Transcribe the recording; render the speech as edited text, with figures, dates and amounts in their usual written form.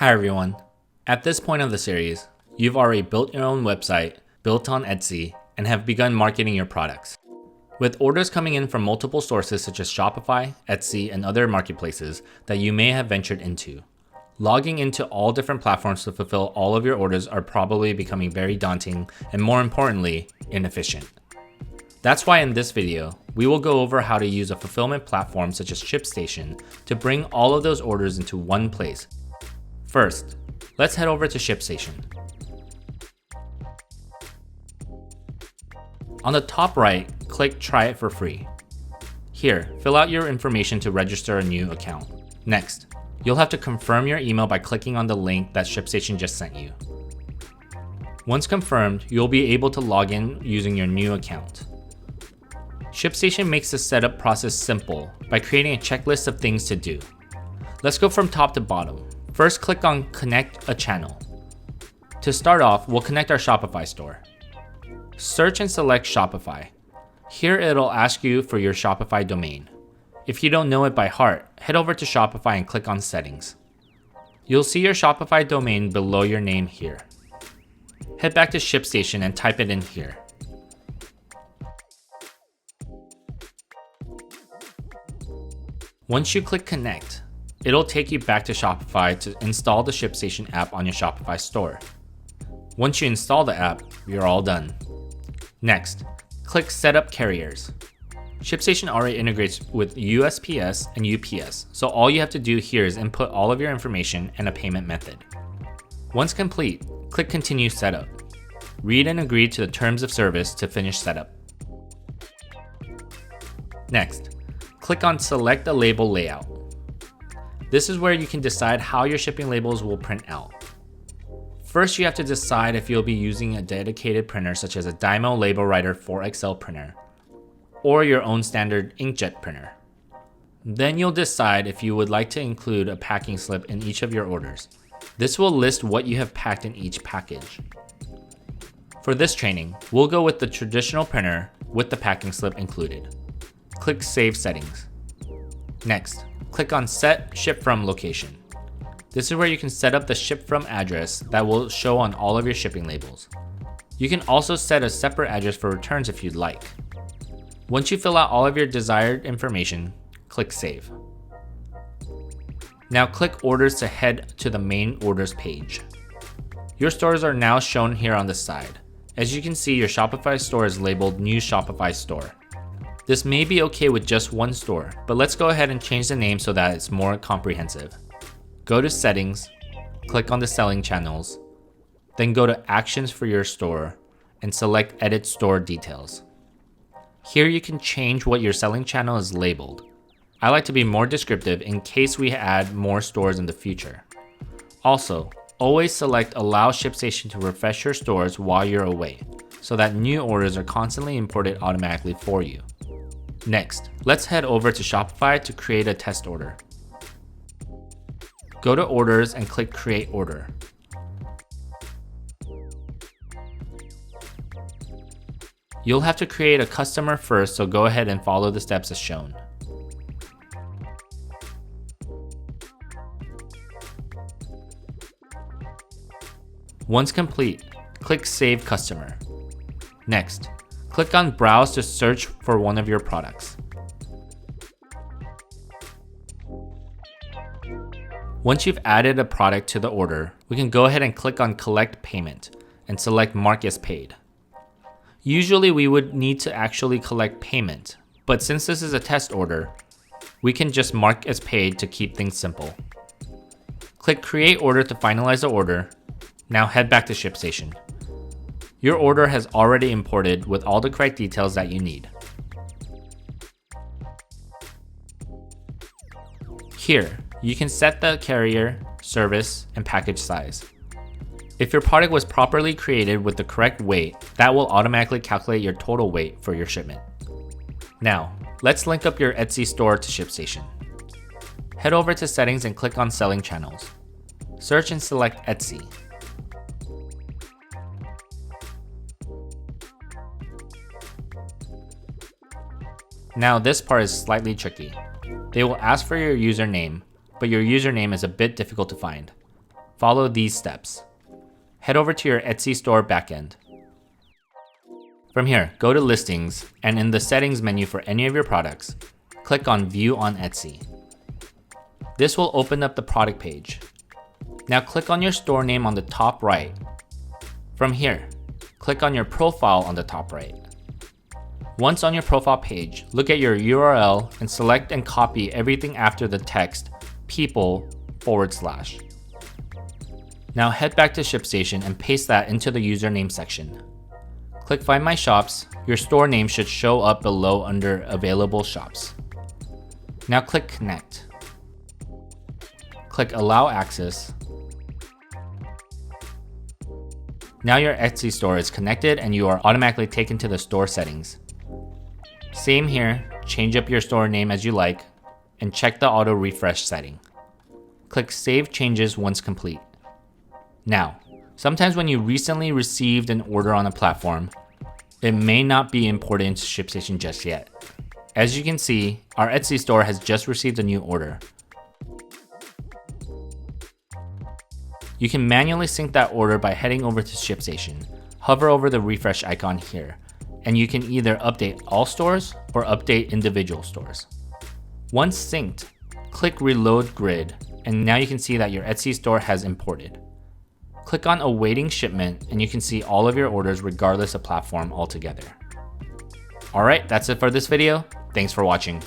Hi everyone. At this point of the series, you've already built your own website, built on Etsy, and have begun marketing your products. With orders coming in from multiple sources such as Shopify, Etsy, and other marketplaces that you may have ventured into, logging into all different platforms to fulfill all of your orders are probably becoming very daunting and, more importantly, inefficient. That's why in this video, we will go over how to use a fulfillment platform such as ShipStation to bring all of those orders into one place. First, let's head over to ShipStation. On the top right, click Try it for free. Here, fill out your information to register a new account. Next, you'll have to confirm your email by clicking on the link that ShipStation just sent you. Once confirmed, you'll be able to log in using your new account. ShipStation makes the setup process simple by creating a checklist of things to do. Let's go from top to bottom. First, click on Connect a Channel. To start off, we'll connect our Shopify store. Search and select Shopify. Here it'll ask you for your Shopify domain. If you don't know it by heart, head over to Shopify and click on Settings. You'll see your Shopify domain below your name here. Head back to ShipStation and type it in here. Once you click Connect, it'll take you back to Shopify to install the ShipStation app on your Shopify store. Once you install the app, you're all done. Next, click Setup Carriers. ShipStation already integrates with USPS and UPS, so all you have to do here is input all of your information and a payment method. Once complete, click Continue Setup. Read and agree to the terms of service to finish setup. Next, click on Select a Label Layout. This is where you can decide how your shipping labels will print out. First, you have to decide if you'll be using a dedicated printer such as a Dymo Label Writer 4XL printer, or your own standard inkjet printer. Then you'll decide if you would like to include a packing slip in each of your orders. This will list what you have packed in each package. For this training, we'll go with the traditional printer with the packing slip included. Click Save Settings. Next, click on Set Ship From Location. This is where you can set up the ship from address that will show on all of your shipping labels. You can also set a separate address for returns if you'd like. Once you fill out all of your desired information, click Save. Now click Orders to head to the main orders page. Your stores are now shown here on the side. As you can see, your Shopify store is labeled New Shopify Store. This may be okay with just one store, but let's go ahead and change the name so that it's more comprehensive. Go to Settings, click on the Selling Channels, then go to Actions for your store and select Edit Store Details. Here you can change what your selling channel is labeled. I like to be more descriptive in case we add more stores in the future. Also, always select Allow ShipStation to refresh your stores while you're away, so that new orders are constantly imported automatically for you. Next, let's head over to Shopify to create a test order. Go to Orders and click Create Order. You'll have to create a customer first, so go ahead and follow the steps as shown. Once complete, click Save Customer. Next, click on Browse to search for one of your products. Once you've added a product to the order, we can go ahead and click on Collect Payment and select Mark as Paid. Usually we would need to actually collect payment, but since this is a test order, we can just mark as paid to keep things simple. Click Create Order to finalize the order. Now head back to ShipStation. Your order has already imported with all the correct details that you need. Here, you can set the carrier, service, and package size. If your product was properly created with the correct weight, that will automatically calculate your total weight for your shipment. Now, let's link up your Etsy store to ShipStation. Head over to Settings and click on Selling Channels. Search and select Etsy. Now this part is slightly tricky. They will ask for your username, but your username is a bit difficult to find. follow these steps. Head over to your Etsy store backend. From here, go to Listings, and in the Settings menu for any of your products, click on View on Etsy. This will open up the product page. Now click on your store name on the top right. From here, click on your profile on the top right. Once on your profile page, look at your URL and select and copy everything after the text people/. Now head back to ShipStation and paste that into the username section. Click Find My Shops. Your store name should show up below under Available Shops. Now click Connect. Click Allow Access. Now your Etsy store is connected and you are automatically taken to the store settings. Same here, change up your store name as you like and check the auto refresh setting. Click Save Changes once complete. Now, sometimes when you recently received an order on a platform, it may not be imported into ShipStation just yet. As you can see, our Etsy store has just received a new order. You can manually sync that order by heading over to ShipStation. Hover over the refresh icon here, and you can either update all stores or update individual stores. Once synced, click Reload Grid, and now you can see that your Etsy store has imported. Click on Awaiting Shipment, and you can see all of your orders regardless of platform altogether. Alright, that's it for this video. Thanks for watching.